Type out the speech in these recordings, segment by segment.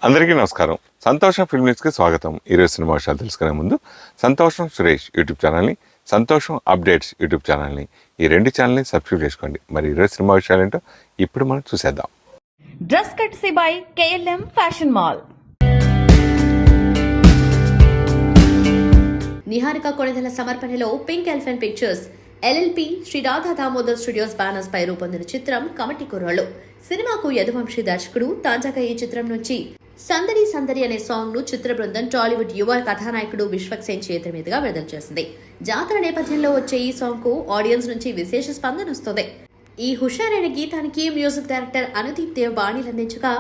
అందరికీ నమస్కారం. సంతోషం ఫిల్మ్ న్యూస్కి స్వాగతం. ఈరోజు సినిమా విషయాలు తెలుసుకునే ముందు సంతోషం సురేష్ యూట్యూబ్ ఛానల్ని, సంతోషం అప్డేట్స్ యూట్యూబ్ ఛానల్ని, ఈ రెండు ఛానల్ని సబ్స్క్రైబ్ చేసుకోండి. మరి ఈరోజు సినిమా విషయాలు ఏంటో ఇప్పుడు మనం చూసేద్దాం. Dress courtesy by KLM fashion mall. Niharika Konidela సమర్పణలో pink elephant pictures LLP Shri Radha Damodar studios banners పై రూపొందిన చిత్రం కమిటీ కుర్రాళ్ళు. సినిమాకు యదువంశీ దర్శకుడు. తాజాగా ఈ చిత్రం నుంచి సందడి సందడి అనే సాంగ్ ను చిత్ర బృందం టాలీవుడ్ యువ కథానాయకుడు విశ్వక్సేన్ చేతుల మీదుగా విడుదల చేసింది. జాతర నేపథ్యంలో వచ్చే ఈ సాంగ్ కు ఆడియన్స్ నుంచి విశేష స్పందన వస్తుంది. ఈ హుషారైన గీతానికి మ్యూజిక్ డైరెక్టర్ అనుదీప్ దేవ్ బాణీలు అందించగా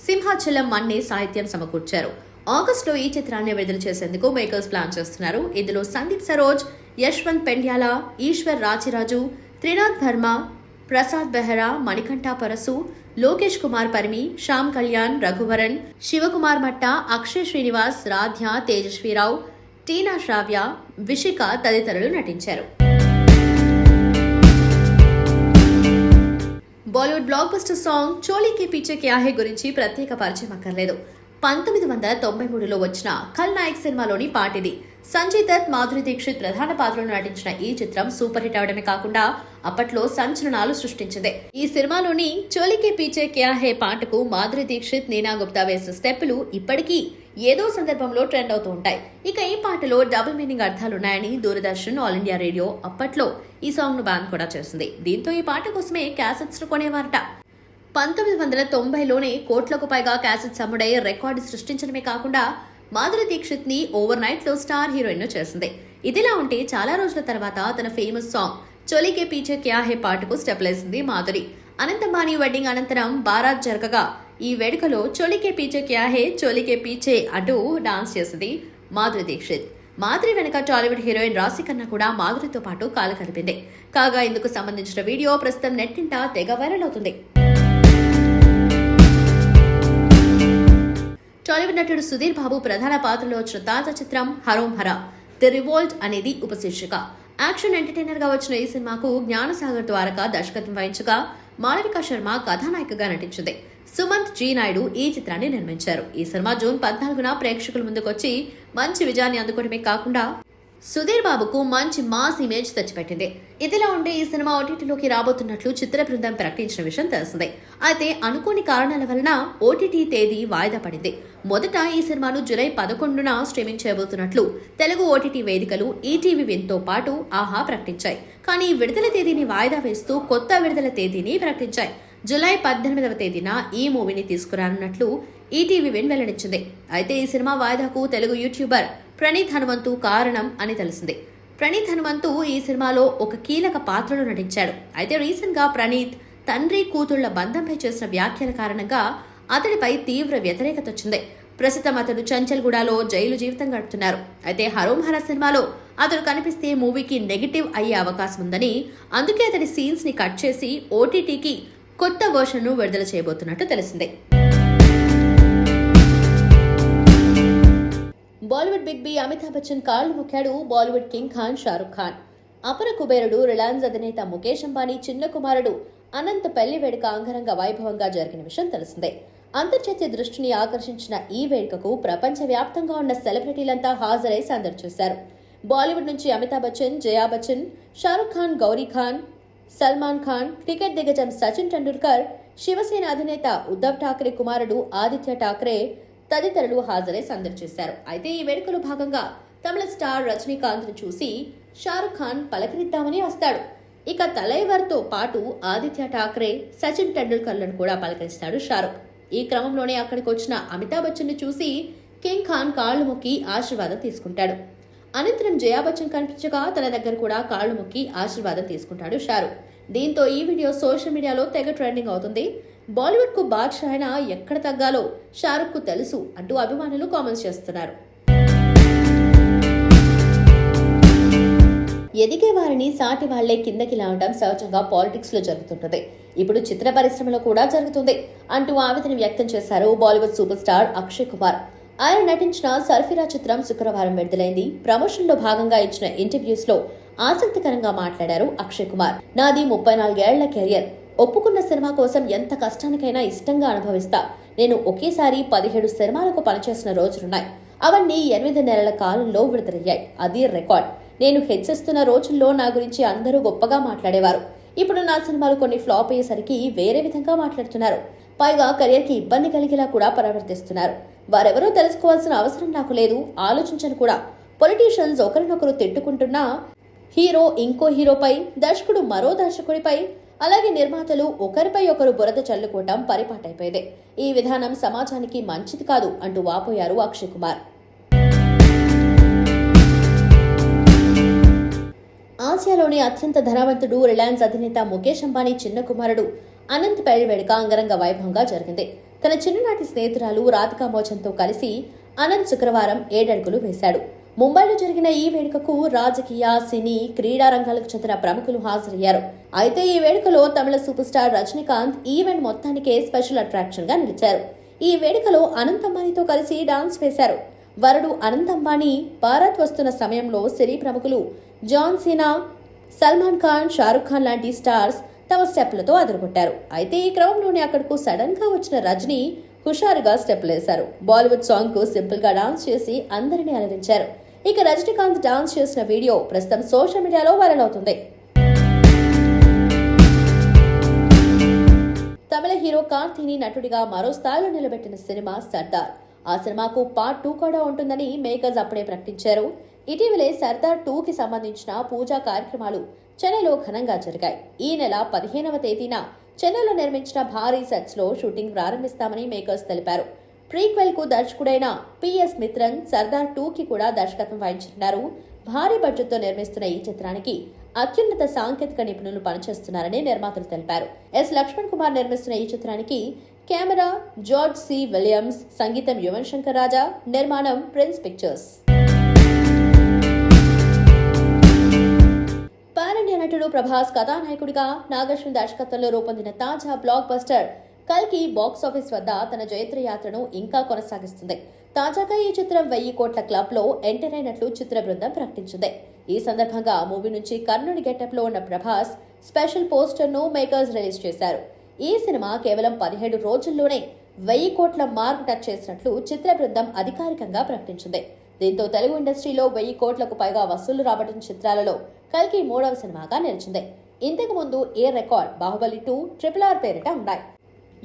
సింహాచలం మన్నే సాహిత్యం సమకూర్చారు. ఆగస్టులో ఈ చిత్రాన్ని విడుదల చేసేందుకు మేకర్స్ ప్లాన్ చేస్తున్నారు. ఇందులో సందీప్ సరోజ్, యశ్వంత్ పెండ్యాల, ఈశ్వర్ రాచిరాజు, త్రినాథ్ వర్మ, ప్రసాద్ బెహ్రా, మణికంఠ పరసు, లోకేష్ కుమార్ పరిమి, శ్యామ్ కళ్యాణ్, రఘువరన్, శివకుమార్ మట్ట, అక్షయ్ శ్రీనివాస్, రాధ్య, తేజస్వీరావు, టీనా శ్రావ్య, విషిక తదితరులు నటించారు. బాలీవుడ్ బ్లాక్ బస్టర్ సాంగ్ చోలీకి పీచే క్యా హై గురించి ప్రత్యేక పరిచయం అక్కర్లేదు. 1993లో వచ్చిన ఖల్ నాయక్ సినిమాలోని పాటిది. సంజయ్ దత్, మాధురి దీక్షిత్ ప్రధాన పాత్రలో నటించిన ఈ చిత్రం సూపర్ హిట్ అవడమే కాకుండా అప్పట్లో సంచలనాలు సృష్టించింది. ఈ సినిమాలోని చోలీకే పీచే క్యా హై పాటకు మాధురి దీక్షిత్, నీనా గుప్తా వేసిన స్టెప్పులు ఇప్పటికీ ఏదో సందర్భంలో ట్రెండ్ అవుతూ ఉంటాయి. ఇక ఈ పాటలో డబుల్ మీనింగ్ అర్థాలున్నాయని దూరదర్శన్, ఆల్ ఇండియా రేడియో అప్పట్లో ఈ సాంగ్ ను బ్యాన్ కూడా చేసింది. దీంతో ఈ పాట కోసమే క్యాసెట్స్ ను కొనేవారట. 1990లోనే కోట్లకు పైగా క్యాసెట్స్ అమ్ముడై రికార్డు సృష్టించడమే కాకుండా మాధురి దీక్షిత్ ని ఓవర్ నైట్ లో స్టార్ హీరోయిన్ చేసింది. ఇదిలా ఉంటే చాలా రోజుల తర్వాత తన ఫేమస్ సాంగ్ చోలీకే పీచే క్యా హై పాటకు స్టెప్లేసింది మాధురి. అనంతబాని వెడ్డింగ్ అనంతరం బారాత్ జరగగా ఈ వేడుకలో చోలీకే పీచే క్యా హై, చోలీకే పీచే అంటూ డాన్స్ చేసింది మాధురి దీక్షిత్. మాధురి వెనుక టాలీవుడ్ హీరోయిన్ రాశి ఖన్నా కూడా మాధురితో పాటు కాలు కలిపింది. కాగా ఇందుకు సంబంధించిన వీడియో ప్రస్తుతం నెట్టింట తెగ వైరల్ అవుతుంది. టాలీవుడ్ నటుడు సుధీర్ బాబు ప్రధాన పాత్రలో వచ్చిన తాజా చిత్రం హరోం హరా ది రివోల్ట్ అనేది ఉపశీర్షిక. యాక్షన్ ఎంటర్టైనర్ గా వచ్చిన ఈ సినిమాకు జ్ఞానసాగర్ ద్వారకా దర్శకత్వం వహించగా మాళవిక శర్మ కథానాయికగా నటించింది. సుమంత్ జీ నాయుడు ఈ చిత్రాన్ని నిర్మించారు. ఈ సినిమా జూన్ 14న ప్రేక్షకుల ముందుకొచ్చి మంచి విజయాన్ని అందుకోవడమే కాకుండా సుధీర్ బాబుకు మంచి మాస్ ఇమేజ్ తెచ్చిపెట్టింది. ఇదిలా ఉంటే ఈ సినిమా ఓటీటీలోకి రాబోతున్నట్లు చిత్ర బృందం ప్రకటించిన విషయం తెలిసిందే. అయితే అనుకోని కారణాల వలన ఓటీటీ తేదీ వాయిదా పడింది. మొదట ఈ సినిమాను జూలై 11న స్ట్రీమింగ్ చేయబోతున్నట్లు తెలుగు ఓటీటీ వేదికలు ఈటీవీ విన్తో పాటు ఆహా ప్రకటించాయి. కానీ విడుదల తేదీని వాయిదా వేస్తూ కొత్త విడుదల తేదీని ప్రకటించాయి. జూలై 18వ తేదీన ఈ మూవీని తీసుకురానున్నట్లు ఈటీవీ విన్ వెల్లడించింది. అయితే ఈ సినిమా వాయిదాకు తెలుగు యూట్యూబర్ ప్రణీత్ హనుమంతు కారణం అని తెలిసింది. ప్రణీత్ హనుమంతు ఈ సినిమాలో ఒక కీలక పాత్రలో నటించాడు. అయితే రీసెంట్ గా ప్రణీత్ తండ్రి కూతుళ్ల బంధంపై చేసిన వ్యాఖ్యల కారణంగా అతడిపై తీవ్ర వ్యతిరేకత వచ్చింది. ప్రస్తుతం అతడు చంచల్గూడలో జైలు జీవితం గడుపుతున్నారు. అయితే హరోం హరా సినిమాలో అతడు కనిపిస్తే మూవీకి నెగిటివ్ అయ్యే అవకాశం ఉందని, అందుకే అతడి సీన్స్ ని కట్ చేసి ఓటీటీకి కొత్త వర్షన్ ను విడుదల చేయబోతున్నట్టు తెలిసిందే. బాలీవుడ్ బిగ్ బి అమితాబ్ బచ్చన్ కాళ్లు మొక్కాడు బాలీవుడ్ కింగ్ ఖాన్ షారుఖ్ ఖాన్. అపర కుబేరుడు రిలయన్స్ అధినేత ముఖేష్ అంబానీ చిన్న కుమారుడు అనంత్ పెళ్లి వేడుక అంగరంగ వైభవంగా జరిగిన విషయం తెలిసిందే. అంతర్జాతీయ దృష్టిని ఆకర్షించిన ఈ వేడుకకు ప్రపంచ వ్యాప్తంగా ఉన్న సెలబ్రిటీలంతా హాజరై సందడి చేశారు. బాలీవుడ్ నుంచి అమితాబ్ బచ్చన్, జయా బచ్చన్, షారుఖ్ ఖాన్, గౌరీ ఖాన్, సల్మాన్ ఖాన్, క్రికెట్ దిగ్గజం సచిన్ టెండూల్కర్, శివసేన అధినేత ఉద్ధవ్ ఠాక్రే కుమారుడు ఆదిత్య ఠాక్రే తదితరులు హాజరై సందడి చేశారు. అయితే ఈ వేడుకలో భాగంగా తమిళ స్టార్ రజనీకాంత్ ను చూసి షారుఖ్ ఖాన్ పలకరిద్దామని వస్తాడు. ఇక తలైవర్తో పాటు ఆదిత్య ఠాక్రే, సచిన్ టెండూల్కర్లను కూడా పలకరిస్తాడు షారుఖ్. ఈ క్రమంలోనే అక్కడికి వచ్చిన అమితాబ్ బచ్చన్ ను చూసి కింగ్ ఖాన్ కాళ్లు మొక్కి ఆశీర్వాదం తీసుకుంటాడు. అనంతరం జయా బచ్చన్ కనిపించగా తన దగ్గర కూడా కాళ్లు మొక్కి ఆశీర్వాదం తీసుకుంటాడు షారుఖ్. దీంతో ఈ వీడియో సోషల్ మీడియాలో తెగ ట్రెండింగ్ అవుతుంది. బాలీవుడ్ కు బాద్షా అయినా ఎక్కడ తగ్గాలో షారుఖ్ కు తెలుసు అంటూ అభిమానులు కామెంట్స్ చేస్తున్నారు. ఎదిగే వారిని సాటి వాళ్లే కిందకి లావడం సహజంగా పాలిటిక్స్ లో జరుగుతుంటుంది. ఇప్పుడు చిత్ర పరిశ్రమలో కూడా జరుగుతుంది అంటూ ఆవేదన వ్యక్తం చేశారు బాలీవుడ్ సూపర్ స్టార్ అక్షయ్ కుమార్. ఆయన నటించిన సర్ఫిరా చిత్రం శుక్రవారం విడుదలైంది. ప్రమోషన్ లో భాగంగా ఇచ్చిన ఇంటర్వ్యూస్ లో ఆసక్తికరంగా మాట్లాడారు అక్షయ్ కుమార్. నాది 34 ఏళ్ల కెరియర్. ఒప్పుకున్న సినిమా కోసం ఎంత కష్టానికైనా ఇష్టంగా అనుభవిస్తా. నేను ఒకేసారి 17 సినిమాలకు పనిచేసిన రోజులున్నాయి. అవన్నీ 8 నెలల కాలంలో విడుదలయ్యాయి. అది రికార్డ్. నేను హెచ్చిస్తున్న రోజుల్లో నా గురించి అందరూ గొప్పగా మాట్లాడేవారు. ఇప్పుడు నా సినిమాలు కొన్ని ఫ్లాప్ అయ్యేసరికి వేరే విధంగా మాట్లాడుతున్నారు. పైగా కెరియర్కి ఇబ్బంది కలిగేలా కూడా ప్రవర్తిస్తున్నారు. వారెవరో తెలుసుకోవాల్సిన అవసరం నాకు లేదు, ఆలోచించను కూడా. పొలిటీషియన్స్ ఒకరినొకరు తిట్టుకుంటున్నా హీరో ఇంకో హీరోపై, దర్శకుడు మరో దర్శకుడిపై, అలాగే నిర్మాతలు ఒకరిపై ఒకరు బురద చల్లుకోవటం పరిపాటైపోయింది. ఈ విధానం సమాజానికి మంచిది కాదు అంటూ వాపోయారు అక్షయ్ కుమార్. ఆసియాలోని అత్యంత ధనవంతుడు రిలయన్స్ అధినేత ముఖేష్ అంబానీ చిన్న కుమారుడు అనంత్ పెళ్లి వేడుక అంగరంగ వైభవంగా జరిగింది. తన చిన్ననాటి స్నేహితురాలు రాధికా మోచన్తో కలిసి అనంత్ శుక్రవారం 7 అడుగులు వేశాడు. ముంబైలో జరిగిన ఈ వేడుకకు రాజకీయ, సినీ, క్రీడా రంగాలకు చెందిన ప్రముఖులు హాజరయ్యారు. అయితే ఈ వేడుకలో తమిళ సూపర్ స్టార్ రజనీకాంత్ ఈవెంట్ మొత్తానికే స్పెషల్ అట్రాక్షన్ గా నిలిచారు. ఈ వేడుకలో అనంత్ అంబానీతో కలిసి డాన్స్ వేశారు. వరుడు అనంత్ అంబానీ భారత్ వస్తున్న సమయంలో సినీ ప్రముఖులు జాన్ సీనా, సల్మాన్ ఖాన్, షారుఖ్ ఖాన్ లాంటి స్టార్స్ తమ స్టెప్లతో అదరగొట్టారు. అయితే ఈ క్రమంలోనే అక్కడకు సడన్ గా వచ్చిన రజనీ హుషారుగా స్టెప్లు వేశారు. బాలీవుడ్ సాంగ్ కు సింపుల్ గా డాన్స్ చేసి అందరినీ అలరించారు. ఇక రజనీకాంత్ డాన్స్ చేసిన వీడియో ప్రస్తుతం సోషల్ మీడియాలో వైరల్ అవుతుంది. తమిళ హీరో కార్తీని నటుడిగా మరో స్థాయిలో నిలబెట్టిన సినిమా సర్దార్. ఆ సినిమాకు పార్ట్ 2 కూడా ఉంటుందని మేకర్స్ అప్పుడే ప్రకటించారు. ఇటీవలే సర్దార్ 2కి సంబంధించిన పూజా కార్యక్రమాలు చెన్నైలో ఘనంగా జరిగాయి. ఈ నెల 15వ తేదీన చెన్నైలో నిర్మించిన భారీ సెట్స్ లో షూటింగ్ ప్రారంభిస్తామని మేకర్స్ తెలిపారు. ప్రీక్వెల్ కు దర్శకుడైన పిఎస్ మిత్రన్ సర్దార్ 2కి కూడా దర్శకత్వం వహించనున్నారు. భారీ బడ్జెట్ తో నిర్మిస్తున్న ఈ చిత్రానికి అత్యున్నత సాంకేతిక నిపుణులు పనిచేస్తున్నారని నిర్మాతలు తెలిపారు. ఎస్ లక్ష్మణ్ కుమార్ నిర్మిస్తున్న ఈ చిత్రానికి కెమెరా జార్జ్ సి విలియమ్స్, సంగీతం యువన్ శంకర్ రాజా, నిర్మాణం ప్రిన్స్ పిక్చర్స్. పాన్-ఇండియా నటుడు ప్రభాస్ కథానాయకుడిగా నాగశ్విన్ దర్శకత్వంలో రూపొందిన తాజా బ్లాక్ బస్టర్ కల్కి బాక్సాఫీస్ వద్ద తన జైత్రయాత్రను ఇంకా కొనసాగిస్తుంది. తాజాగా ఈ చిత్రం 1000 కోట్ల క్లబ్ లో ఎంటర్ అయినట్లు చిత్ర బృందం ప్రకటించింది. ఈ సందర్భంగా మూవీ నుంచి కర్ణుడి గెటప్ లో ఉన్న ప్రభాస్ స్పెషల్ పోస్టర్ ను మేకర్స్ రిలీజ్ చేశారు. ఈ సినిమా కేవలం 17 రోజుల్లోనే 1000 కోట్ల మార్క్ టచ్ చేసినట్లు చిత్ర బృందం అధికారికంగా ప్రకటించింది. దీంతో తెలుగు ఇండస్ట్రీలో 1000 కోట్లకు పైగా వసూలు రాబట్టిన చిత్రాలలో కల్కి 3వ సినిమాగా నిలిచింది. ఇంతకు ముందు ఏ రికార్డ్ బాహుబలి 2, RRR పేరిట ఉన్నాయి.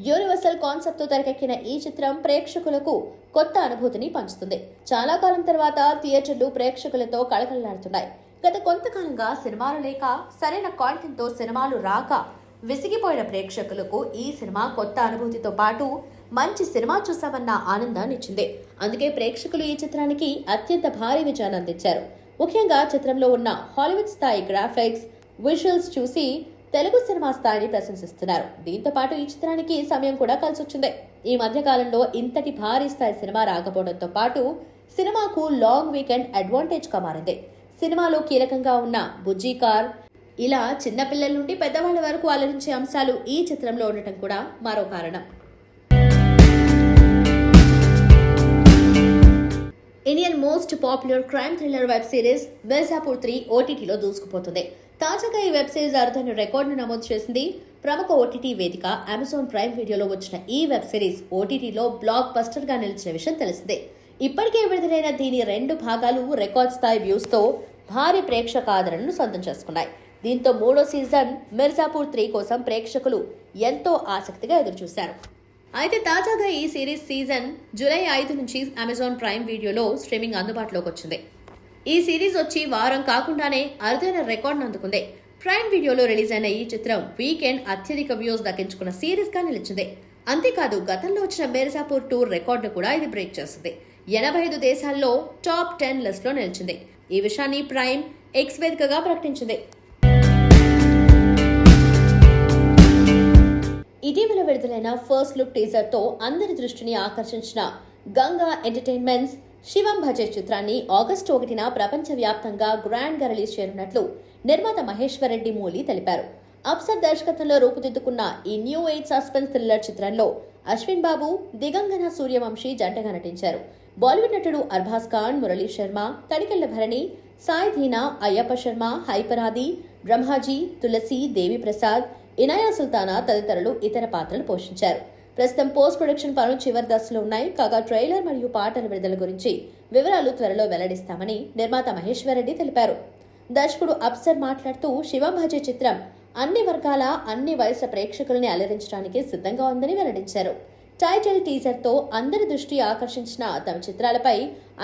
యూనివర్సల్ కాన్సెప్ట్ తో తెరకెక్కిన ఈ చిత్రం ప్రేక్షకులకు కొత్త అనుభూతిని పంచుతుంది. చాలా కాలం తర్వాత థియేటర్లు ప్రేక్షకులతో కళకళలాడుతున్నాయి. గత కొంతకాలంగా సినిమాలు లేక, సరైన కాంటెంట్ తో సినిమాలు రాక విసిగిపోయిన ప్రేక్షకులకు ఈ సినిమా కొత్త అనుభూతితో పాటు మంచి సినిమా చూసామన్న ఆనందాన్ని ఇచ్చింది. అందుకే ప్రేక్షకులు ఈ చిత్రానికి అత్యంత భారీ విజయాన్ని అందించారు. ముఖ్యంగా చిత్రంలో ఉన్న హాలీవుడ్ స్థాయి గ్రాఫిక్స్, విజువల్స్ చూసి తెలుగు సినిమా స్థాయిని ప్రశంసిస్తున్నారు. దీంతో పాటు ఈ చిత్రానికి సమయం కూడా కలిసొచ్చింది. ఈ మధ్య కాలంలో ఇంతటి భారీ స్థాయి సినిమా రాకపోవడంతో పాటు సినిమాకు లాంగ్ వీకెండ్ అడ్వాంటేజ్ గా మారింది. సినిమాలో కీలకంగా ఉన్న బుజ్జీ కార్, ఇలా చిన్నపిల్లల నుండి పెద్దవాళ్ల వరకు అలరించే అంశాలు ఈ చిత్రంలో ఉండటం కూడా మరో కారణం. Indian most popular crime thriller web series Mirzapur 3 ఓటీటీలో దూసుకుపోతుంది. తాజాగా ఈ వెబ్ సిరీస్ అరుదైన రికార్డును నమోదు చేసింది. ప్రముఖ ఓటీటీ వేదిక అమెజాన్ ప్రైమ్ వీడియోలో వచ్చిన ఈ వెబ్ సిరీస్ ఓటీటీలో బ్లాక్ బస్టర్ గా నిలిచిన విషయం తెలిసిందే. ఇప్పటికే విడుదలైన దీని 2 భాగాలు రికార్డ్ స్థాయి వ్యూస్ తో భారీ ప్రేక్షక ఆదరణను సొంతం చేసుకున్నాయి. దీంతో 3వ సీజన్ మిర్జాపూర్ 3 కోసం ప్రేక్షకులు ఎంతో ఆసక్తిగా ఎదురుచూశారు. అయితే తాజాగా ఈ సిరీస్ సీజన్ జూలై 5 నుంచి అమెజాన్ ప్రైమ్ వీడియోలో స్ట్రీమింగ్ అందుబాటులోకి వచ్చింది. ఈ సిరీస్ వచ్చి వారం కాకుండానే అరుదైన రికార్డును అందుకుంది. ప్రైమ్ వీడియోలో రిలీజ్ అయిన ఈ చిత్రం వీకెండ్ అత్యధిక వ్యూస్ దక్కించుకున్న సిరీస్ గా నిలిచింది. అంతేకాదు గతంలో వచ్చిన మిర్జాపూర్ 2 రికార్డును కూడా ఇది బ్రేక్ చేసింది. 85 దేశాల్లో టాప్ 10 లిస్ట్ లో నిలిచింది. ఈ విషయాన్ని ప్రైమ్ ఎక్స్ వేదికగా ప్రకటించింది. ఇటీవల విడుదలైన ఫస్ట్ లుక్ టీజర్ తో అందరి దృష్టిని ఆకర్షించిన గంగా ఎంటర్టైన్మెంట్స్ శివం భజే చిత్రాన్ని ఆగస్టు 1న ప్రపంచవ్యాప్తంగా గ్రాండ్ గా రిలీజ్ చేయనున్నట్లు నిర్మాత మహేశ్వర్ రెడ్డి మూలి తెలిపారు. అప్సర్ దర్శకత్వంలో రూపుదిద్దుకున్న ఈ న్యూ ఏజ్ సస్పెన్స్ థ్రిల్లర్ చిత్రంలో అశ్విన్ బాబు, దిగంగన సూర్యవంశీ జంటగా నటించారు. బాలీవుడ్ నటుడు అర్బాజ్ ఖాన్, మురళీ శర్మ, తడికెళ్ల భరణి, సాయి ధీనా, అయ్యప్ప శర్మ, హైపరాది, బ్రహ్మాజీ, తులసి, దేవి ప్రసాద్, ఇనాయా సుల్తానా తదితరులు ఇతర పాత్రలు పోషించారు. ప్రస్తుతం పోస్ట్ ప్రొడక్షన్ పనులు చివరి దశలో ఉన్నాయి. కాగా ట్రైలర్ మరియు పాటల విడుదల గురించి వివరాలు త్వరలో వెల్లడిస్తామని నిర్మాత మహేశ్వర్ రెడ్డి తెలిపారు. దర్శకుడు అప్సర్ మాట్లాడుతూ శివంబాజీ చిత్రం అన్ని వర్గాల అన్ని వయసుల ప్రేక్షకుల్ని అలరించడానికి సిద్ధంగా ఉందని వెల్లడించారు. టైటిల్ టీజర్తో అందరి దృష్టి ఆకర్షించిన తమ చిత్రాలపై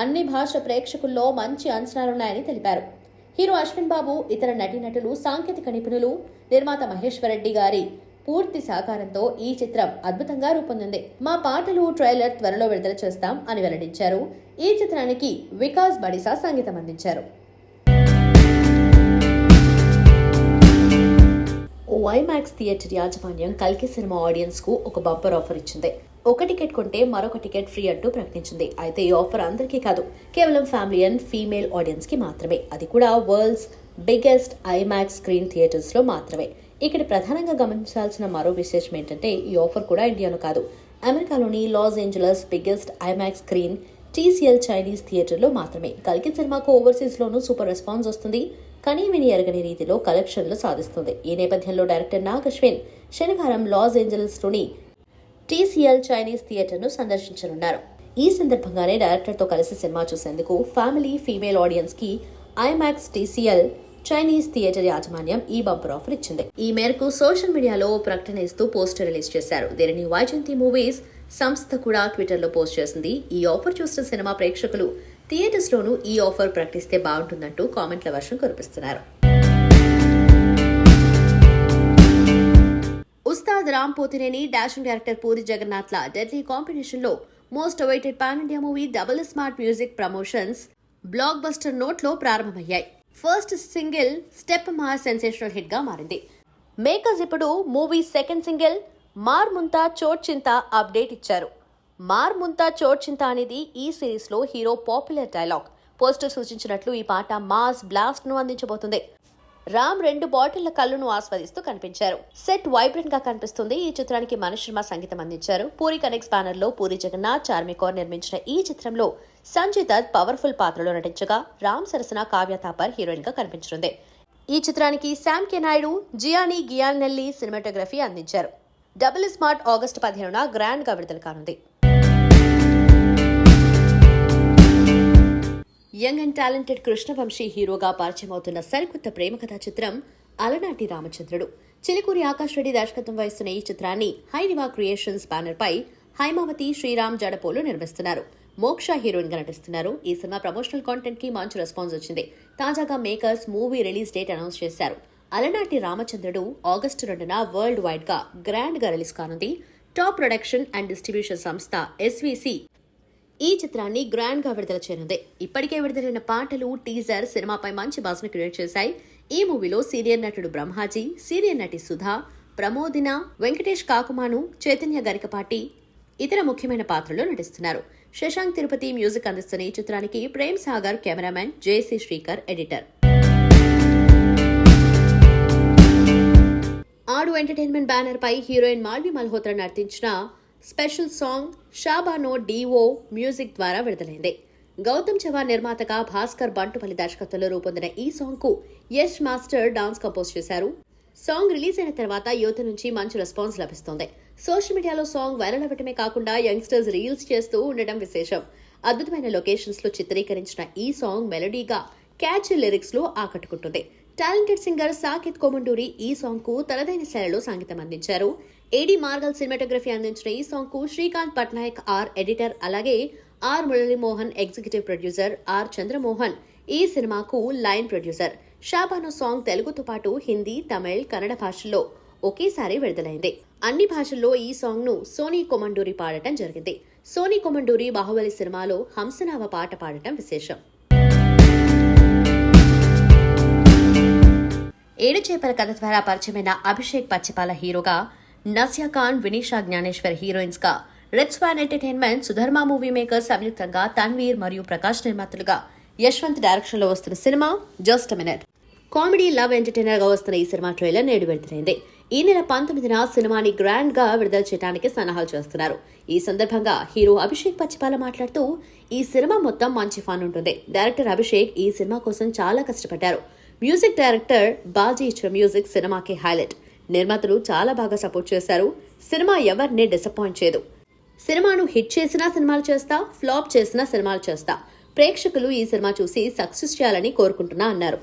అన్ని భాష ప్రేక్షకుల్లో మంచి అంచనాలున్నాయని తెలిపారు. హీరో అశ్విన్ బాబు, ఇతర నటీనటులు, సాంకేతిక నిపుణులు, నిర్మాత మహేశ్వర్ రెడ్డి గారి పూర్తి సహకారంతో ఈ చిత్రం అద్భుతంగా రూపొందింది. మా పాటలు ట్రైలర్ త్వరలో విడుదల చేస్తాం అని వెల్లడించారు. ఈ చిత్రానికి వికాస్ బడిసా సంగీతం అందించారు. ఐమాక్స్ థియేటర్ యాజమాన్యం కల్కి సినిమా ఆడియన్స్ కు ఒక బంపర్ ఆఫర్ ఇచ్చింది. ఒక టికెట్ కొంటే మరొక టికెట్ ఫ్రీ అంటూ ప్రకటించింది. అయితే ఈ ఆఫర్ అందరికీ కాదు, కేవలం ఫ్యామిలీ అండ్ ఫీమేల్ ఆడియన్స్ కి మాత్రమే. అది కూడా world's biggest IMAX screen theatres లో మాత్రమే. ఇక్కడ ప్రధానంగా గమనించాల్సిన మరో విశేషం ఏంటంటే ఈ ఆఫర్ కూడా ఇండియాలో కాదు, అమెరికాలోని Los Angeles biggest IMAX screen TCL Chinese థియేటర్లో మాత్రమే. కల్కి సినిమాకు ఓవర్సీస్ లోనూ సూపర్ రెస్పాన్స్ వస్తుంది. కనీ విని ఎరగని రీతిలో కలెక్షన్లు సాధిస్తుంది. ఈ నేపథ్యంలో డైరెక్టర్ నాగ్ అశ్విన్ శనివారం లాస్ ఏంజలస్ లోని టీసీఎల్ చైనీస్ థియేటర్ ను సందర్శించనున్నారు. ఈ సందర్భంగానే డైరెక్టర్ తో కలిసి సినిమా చూసేందుకు ఫ్యామిలీ ఫీమేల్ ఆడియన్స్ కి ఐమాక్స్ టీసీఎల్ చైనీస్ థియేటర్ యాజమాన్యం ఈ బంపర్ ఆఫర్ ఇచ్చింది. ఈ మేరకు సోషల్ మీడియాలో ప్రకటన ఇస్తూ పోస్టర్ రిలీజ్ చేశారు. దీనిని వైజయంతి మూవీస్ సంస్థ కూడా ట్విట్టర్ లో పోస్ట్ చేసింది. ఈ ఆఫర్ చూసిన సినిమా ప్రేక్షకులు థియేటర్స్ లోనూ ఈ ఆఫర్ ప్రకటిస్తే బాగుంటుందంటూ కామెంట్ల వర్షం కురిపిస్తున్నారు. ఉస్తాద్ రామ్ పోతినేని, డాషింగ్ డైరెక్టర్ పూరి జగన్నాథ్ల డెడ్లీ కాంబినేషన్ లో most awaited pan India movie double smart music promotions blockbuster note లో ప్రారంభమయ్యాయి. ఫస్ట్ సింగిల్ స్టెప్ మార్ సెన్సేషనల్ హిట్ గా మారింది. మేకర్స్ ఇప్పుడు మూవీ సెకండ్ సింగిల్ మార్ ముంతా చోట్ చింతా అప్డేట్ ఇచ్చారు. మార్ ముంతా చోట్ చింతా అనేది ఈ సిరీస్ లో హీరో పాపులర్ డైలాగ్. పోస్టర్ సూచించినట్లు ఈ పాట మాస్ బ్లాస్ట్ ను అందించబోతుంది. రామ్ 2 బాటిళ్ల కళ్ళును ఆస్వాదిస్తూ కనిపించారు. సెట్ వైబ్రెంట్ గా కనిపిస్తుంది. ఈ చిత్రానికి మనీష్ శర్మ సంగీతం అందించారు. పూరి కనెక్ట్స్ బ్యానర్ లో పూరి జగన్నాథ్, చార్మి కౌర్ నిర్మించిన ఈ చిత్రంలో సంజయ్ దత్ పవర్ఫుల్ పాత్రలో నటించగా రామ్ సరసన కావ్య థాపర్ హీరోయిన్ గా కనిపించనుంది. ఈ చిత్రానికి శామ్ కే నాయుడు, జియానీ గియానెల్లి సినిమాటోగ్రఫీ అందించారు. డబుల్ స్మార్ట్ ఆగస్టు 15న గ్రాండ్ గా విడుదల కానుంది. యంగ్ అండ్ టాలెంటెడ్ కృష్ణవంశీ హీరోగా పరిచయం అవుతున్న సరికొత్త ప్రేమ కథా చిత్రం అలనాటి రామచంద్రుడు. చిలుకూరి ఆకాష్ రెడ్డి దర్శకత్వం వహిస్తున్న ఈ చిత్రాన్ని హైనివా క్రియేషన్స్ బ్యానర్ పై హైమావతి శ్రీరామ్ జడపోలు నిర్మిస్తున్నారు. మోక్ష హీరోయిన్ గా నటిస్తున్నారు. ఈ సినిమా ప్రమోషనల్ కాంటెంట్ కి మంచి రెస్పాన్స్ వచ్చింది. తాజాగా makers movie release date announce చేశారు. అలనాటి రామచంద్రుడు ఆగస్టు 2న వరల్డ్ వైడ్ గా గ్రాండ్ గా రిలీజ్ కానుంది. టాప్ ప్రొడక్షన్ అండ్ డిస్ట్రిబ్యూషన్ సంస్థ ఎస్వీసీ ఈ చిత్రాన్ని గ్రాండ్ గా విడుదల చేయనుంది. ఇప్పటికే విడుదలైన పాటలు, టీజర్ సినిమాపై మంచి బజ్ ను క్రియేట్ చేశాయి. ఈ మూవీలో సీనియర్ నటుడు బ్రహ్మాజీ, సీనియర్ నటి సుధా, ప్రమోదిన, వెంకటేష్ కాకుమాను, చైతన్య గరికపాటి ఇతర ముఖ్యమైన పాత్రల్లో నటిస్తున్నారు. శశాంక్ తిరుపతి మ్యూజిక్ అందిస్తున్న ఈ చిత్రానికి ప్రేమ్ సాగర్ కెమెరామెన్, జేసీ శ్రీకర్ ఎడిటర్. ఆడు ఎంటర్టైన్మెంట్ బ్యానర్ పై హీరోయిన్ మాల్వి మల్హోత్రా నటించిన special song Shah Bano DO music ద్వారా విడుదలైంది. గౌతమ్ చవాన్ నిర్మాతగా భాస్కర్ బంటుపల్లి దర్శకత్వంలో రూపొందిన ఈ సాంగ్ కు యష్ మాస్టర్ డాన్స్ కంపోజ్ చేశారు. సాంగ్ రిలీజ్ అయిన తర్వాత యువత నుంచి మంచి రెస్పాన్స్ లభిస్తోంది. సోషల్ మీడియాలో సాంగ్ వైరల్ అవ్వటమే కాకుండా యంగ్స్టర్స్ రీల్స్ చేస్తూ ఉండడం విశేషం. అద్భుతమైన లొకేషన్స్ లో చిత్రీకరించిన ఈ సాంగ్ మెలోడీగా క్యాచ్ లిరిక్స్ లో ఆకట్టుకుంటుంది. టాలెంటెడ్ సింగర్ సాకేత్ కోమండూరి ఈ సాంగ్ కు తనదైన శైలిలో సంగీతం అందించారు. ఏడి మార్గల్ సినిమాటోగ్రఫీ అందించిన ఈ సాంగ్ కు శ్రీకాంత్ పట్నాయక్ ఆర్ ఎడిటర్, అలాగే R Muralimohan executive producer, R Chandramohan ఈ సినిమాకు లైన్ ప్రొడ్యూసర్. షాబానో సాంగ్ తెలుగుతో పాటు హిందీ, తమిళ్, కన్నడ భాషల్లో ఒకేసారి విడుదలైంది. అన్ని భాషల్లో ఈ సాంగ్ ను సోనీ కొమండూరి పాడటం జరిగింది. సోనీ కొమండూరి బాహుబలి సినిమాలో హంసనావ పాట పాడటం విశేషం. ఏడు చేపల కథ ద్వారా పరిచయమైన అభిషేక్ పచ్చిపాల హీరోగా, నస్యా ఖాన్, వినీషా జ్ఞానేశ్వర్ హీరోయిన్స్ గా, red swan entertainment, Sudharma movie makers సంయుక్తంగా తన్వీర్ మరియు ప్రకాష్ నిర్మాతలుగా యశ్వంత్ డైరెక్షన్ లో వస్తున్న సినిమా just a minute. Comedy love entertainer గా వస్తున్న ఈ సినిమా ట్రైలర్ నేడు విడుదలైంది. ఈ నెల 19న సినిమాని గ్రాండ్ గా విడుదల చేయడానికి సన్నాహాలు చేస్తున్నారు. ఈ సందర్భంగా హీరో అభిషేక్ పచ్చిపాల మాట్లాడుతూ, ఈ సినిమా మొత్తం మంచి ఫన్ ఉంటుంది. డైరెక్టర్ అభిషేక్ ఈ సినిమా కోసం చాలా కష్టపడ్డారు. మ్యూజిక్ డైరెక్టర్ బాజీ ఇచ్చిన మ్యూజిక్ సినిమాకి హైలైట్. నిర్మాతలు చాలా బాగా సపోర్ట్ చేశారు. సినిమా ఎవరిని డిసప్పాయింట్ చేయదు. సినిమాను హిట్ చేసినా సినిమాలు చేస్తా, ఫ్లాప్ చేసినా సినిమాలు చేస్తా. ప్రేక్షకులు ఈ సినిమా చూసి సక్సెస్ చేయాలని కోరుకుంటున్నా అన్నారు.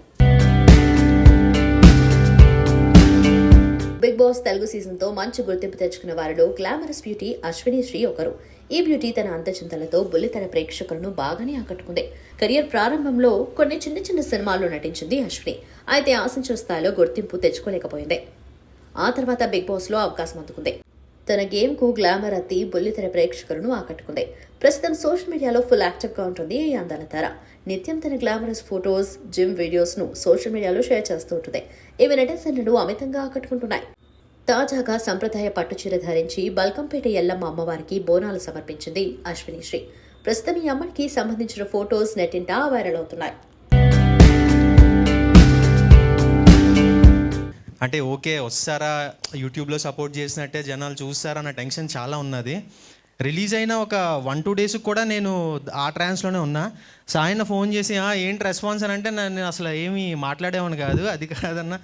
బిగ్ బాస్ తెలుగు సీజన్ తో మంచి గుర్తింపు తెచ్చుకున్న వారిలో గ్లామరస్ బ్యూటీ అశ్విని శ్రీ ఒకరు. ఈ బ్యూటీ తన అంతచింతలతో బుల్లితెర ప్రేక్షకులను బాగానే ఆకట్టుకుంది. కెరియర్ ప్రారంభంలో కొన్ని చిన్న చిన్న సినిమాల్లో నటించింది అశ్విని. అయితే ఆశించిన స్థాయిలో గుర్తింపు తెచ్చుకోలేకపోయింది. ఆ తర్వాత బిగ్ బాస్ లో అవకాశం అందుకుంది. తన గేమ్ కు గ్లామర్ అత్తి బుల్లితెర ప్రేక్షకులను ఆకట్టుకుంది. ప్రస్తుతం సోషల్ మీడియాలో ఫుల్ యాక్టివ్ గా ఉంటుంది ఈ అందాల తార. నిత్యం తన గ్లామరస్ ఫోటోస్, జిమ్ వీడియోస్ ను సోషల్ మీడియాలో షేర్ చేస్తూ ఉంటుంది. ఇవి నెటిజన్లను అమితంగా ఆకట్టుకుంటున్నాయి. తాజాగా సంప్రదాయ పట్టుచీర ధరించి బల్కంపేట ఎల్లమ్మ అమ్మవారికి బోనాలు సమర్పించింది అశ్విని శ్రీ. ప్రస్తుతం ఈ అమ్మకి సంబంధించిన ఫోటోస్ నెట్టింటా వైరల్ అవుతున్నాయి. అంటే ఓకే వస్తారా, యూట్యూబ్లో సపోర్ట్ చేసినట్టే జనాలు చూస్తారా అన్న టెన్షన్ చాలా ఉన్నది. రిలీజ్ అయిన ఒక 1-2 డేస్కి కూడా నేను ఆ ట్రాన్స్లోనే ఉన్నా. సో ఆయన ఫోన్ చేసి ఏంటి రెస్పాన్స్ అని అంటే నేను అసలు ఏమీ మాట్లాడేవాడిని కాదు. అది కాదన్న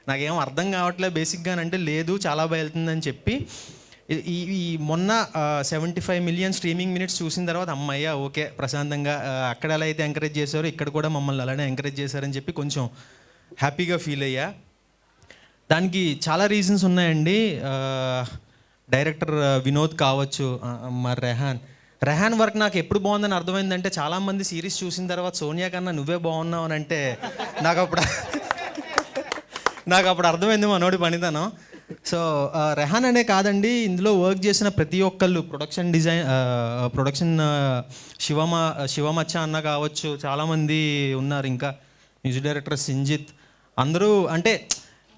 నాకేం అర్థం కావట్లేదు బేసిక్గా అంటే లేదు చాలా బాగా వెళ్తుందని చెప్పి ఈ మొన్న 75 మిలియన్ స్ట్రీమింగ్ మినిట్స్ చూసిన తర్వాత అమ్మయ్య ఓకే ప్రశాంతంగా అక్కడ ఎలా అయితే ఎంకరేజ్ చేశారో ఇక్కడ కూడా మమ్మల్ని అలానే ఎంకరేజ్ చేశారని చెప్పి కొంచెం హ్యాపీగా ఫీల్ అయ్యా. దానికి చాలా రీజన్స్ ఉన్నాయండి. డైరెక్టర్ వినోద్ కావచ్చు, మరి రెహాన్ వర్క్ నాకు ఎప్పుడు బాగుందని అర్థమైందంటే చాలామంది సిరీస్ చూసిన తర్వాత సోనియా కన్నా నువ్వే బాగున్నావు అని అంటే నాకు అప్పుడు అర్థమైంది మనోడి పనితనం. సో రెహాన్ అనే కాదండి, ఇందులో వర్క్ చేసిన ప్రతి ఒక్కళ్ళు ప్రొడక్షన్ శివమచ్చ అన్న కావచ్చు, చాలామంది ఉన్నారు. ఇంకా మ్యూజిక్ డైరెక్టర్ సింజిత్, అందరూ అంటే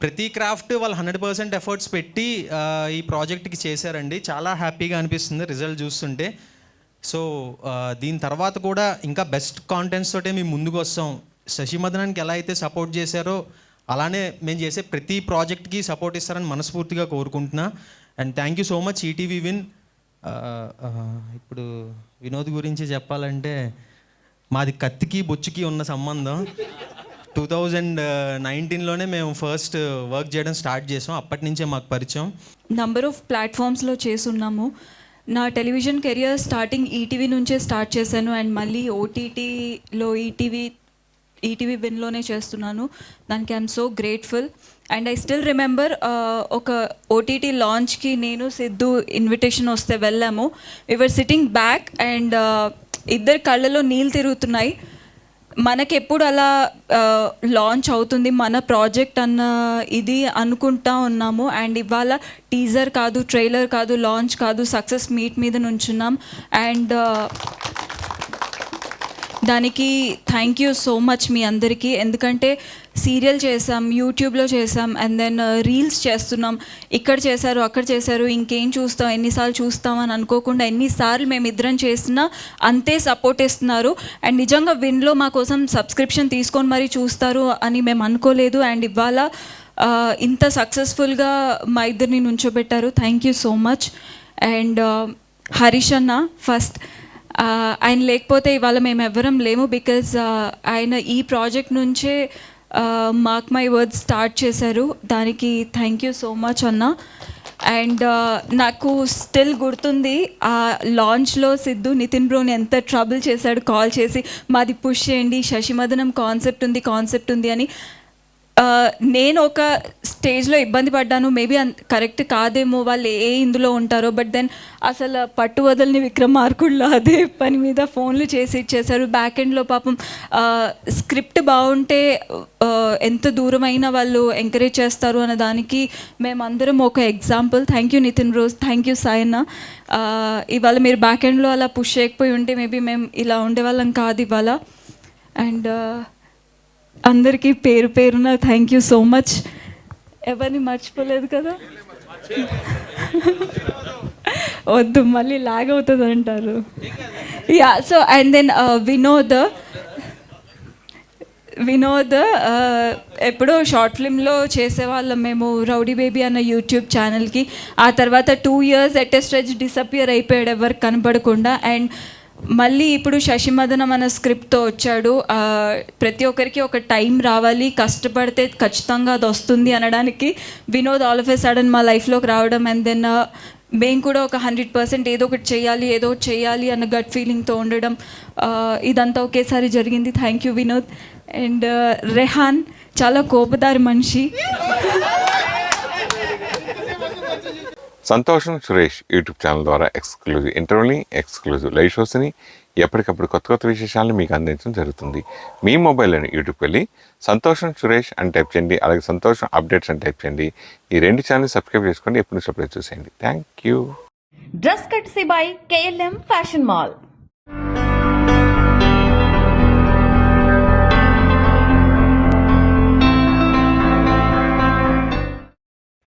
ప్రతి క్రాఫ్ట్ వాళ్ళు 100% ఎఫర్ట్స్ పెట్టి ఈ ప్రాజెక్ట్కి చేశారండి. చాలా హ్యాపీగా అనిపిస్తుంది రిజల్ట్ చూస్తుంటే. సో దీని తర్వాత కూడా ఇంకా బెస్ట్ కాంటెంట్స్ తోటే మేము ముందుకు వస్తాం. శశిమదనానికి ఎలా అయితే సపోర్ట్ చేశారో అలానే మేము చేసే ప్రతి ప్రాజెక్ట్కి సపోర్ట్ ఇస్తారని మనస్ఫూర్తిగా కోరుకుంటున్నా. And thank you so much ETV win. ఇప్పుడు వినోద్ గురించి చెప్పాలంటే మాది కత్తికి బొచ్చుకి ఉన్న సంబంధం. 2019లోనే మేము ఫస్ట్ వర్క్ చేయడం స్టార్ట్ చేసాం. అప్పటి నుంచే మాకు పరిచయం. నంబర్ ఆఫ్ ప్లాట్ఫామ్స్లో చేసున్నాము. నా టెలివిజన్ కెరియర్ స్టార్టింగ్ ఈటీవీ నుంచే స్టార్ట్ చేశాను అండ్ మళ్ళీ ఓటీటీలో ఈటీవీ విన్లోనే చేస్తున్నాను. దానికి I'm so grateful. And I still remember ఒక ఓటీటీ లాంచ్కి నేను సిద్ధు ఇన్విటేషన్ వస్తే వెళ్ళాము. వీఆర్ సిట్టింగ్ బ్యాక్ అండ్ ఇద్దరు కళ్ళలో నీళ్ళు తిరుగుతున్నాయి. మనకెప్పుడు అలా లాంచ్ అవుతుంది మన ప్రాజెక్ట్ అన్న ఇది అనుకుంటా ఉన్నాము. అండ్ ఇవాళ టీజర్ కాదు, ట్రైలర్ కాదు, లాంచ్ కాదు, సక్సెస్ మీట్ మీద నుంచున్నాం. అండ్ దానికి థ్యాంక్ యూ సో మచ్ మీ అందరికీ. ఎందుకంటే సీరియల్ చేసాం, యూట్యూబ్లో చేసాం, అండ్ దెన్ రీల్స్ చేస్తున్నాం. ఇక్కడ చేశారు, అక్కడ చేశారు, ఇంకేం చూస్తాం, ఎన్నిసార్లు చూస్తాం అని అనుకోకుండా ఎన్నిసార్లు మేమిద్దరం చేసినా అంతే సపోర్ట్ ఇస్తున్నారు. అండ్ నిజంగా విన్లో మా కోసం సబ్స్క్రిప్షన్ తీసుకొని మరీ చూస్తారు అని మేము అనుకోలేదు. అండ్ ఇవాళ ఇంత సక్సెస్ఫుల్గా మా ఇద్దరిని నుంచోబెట్టారు. Thank you so much. And Harish అన్న ఫస్ట్, ఆయన లేకపోతే ఇవాళ మేము ఎవ్వరం లేము. బికాజ్ ఆయన ఈ ప్రాజెక్ట్ నుంచే మార్క్ మై వర్డ్స్ స్టార్ట్ చేశారు. దానికి థ్యాంక్ యూ సో మచ్ అన్న. అండ్ నాకు స్టిల్ గుర్తుంది ఆ లాంచ్లో సిద్ధు నితిన్ బ్రోని ఎంత ట్రబుల్ చేశాడు కాల్ చేసి, మాది పుష్ చేయండి, శశిమదనం కాన్సెప్ట్ ఉంది అని. నేను ఒక స్టేజ్లో ఇబ్బంది పడ్డాను, మేబీ కరెక్ట్ కాదేమో, వాళ్ళు ఇందులో ఉంటారో. బట్ దెన్ అసలు పట్టు వదలని విక్రమార్కుళ్ళు అదే పని మీద ఫోన్లు చేసి ఇచ్చేశారు. బ్యాక్ ఎండ్లో పాపం స్క్రిప్ట్ బాగుంటే ఎంత దూరమైన వాళ్ళు ఎంకరేజ్ చేస్తారు అన్న దానికి మేమందరం ఒక example. Thank you Nitin Rose, thank you Sayanna. ఇవాళ మీరు బ్యాక్ ఎండ్లో అలా పుష్ చేయకపోయి ఉంటే మేబీ మేము ఇలా ఉండేవాళ్ళం కాదు ఇవాళ. అండ్ అందరికీ పేరు పేరున థ్యాంక్ యూ సో మచ్. ఎవరిని మర్చిపోలేదు కదా, వద్దు మళ్ళీ లాగ్ అవుతుంది అంటారు. Yeah, so and then Vinod ఎప్పుడో షార్ట్ ఫిల్మ్లో చేసేవాళ్ళం మేము, రౌడీ బేబీ అన్న యూట్యూబ్ ఛానల్కి. ఆ తర్వాత 2 years at a stretch disappear అయిపోయాడు, ఎవరికి కనపడకుండా. అండ్ మళ్ళీ ఇప్పుడు శశిమదనం అనే స్క్రిప్ట్తో వచ్చాడు. ప్రతి ఒక్కరికి ఒక టైం రావాలి, కష్టపడితే ఖచ్చితంగా అది వస్తుంది అనడానికి Vinod all of a sudden మా లైఫ్లోకి రావడం. అండ్ దెన్ మేము కూడా ఒక 100% ఏదో ఒకటి చేయాలి అన్న గట్ ఫీలింగ్తో ఉండడం, ఇదంతా ఒకేసారి జరిగింది. Thank you Vinod. And Rehan చాలా కోపదారి మనిషి. సంతోషం సురేష్ యూట్యూబ్ ఛానల్ ద్వారా ఎక్స్క్లూజివ్ ఇంటర్వ్యూని, ఎక్స్క్లూజివ్ లైవ్ షోస్ని, ఎప్పటికప్పుడు కొత్త విశేషాలను మీకు అందించడం జరుగుతుంది. మీ మొబైల్లోని యూట్యూబ్కి వెళ్ళి సంతోషం సురేష్ అని టైప్ చేయండి, అలాగే సంతోషం అప్డేట్స్ అని టైప్ చేయండి. ఈ 2 ఛానల్ సబ్స్క్రైబ్ చేసుకోండి, ఎప్పుడు సబ్స్క్రైబ్ చూసేయండి. Thank you. Dress courtesy by KLM fashion mall.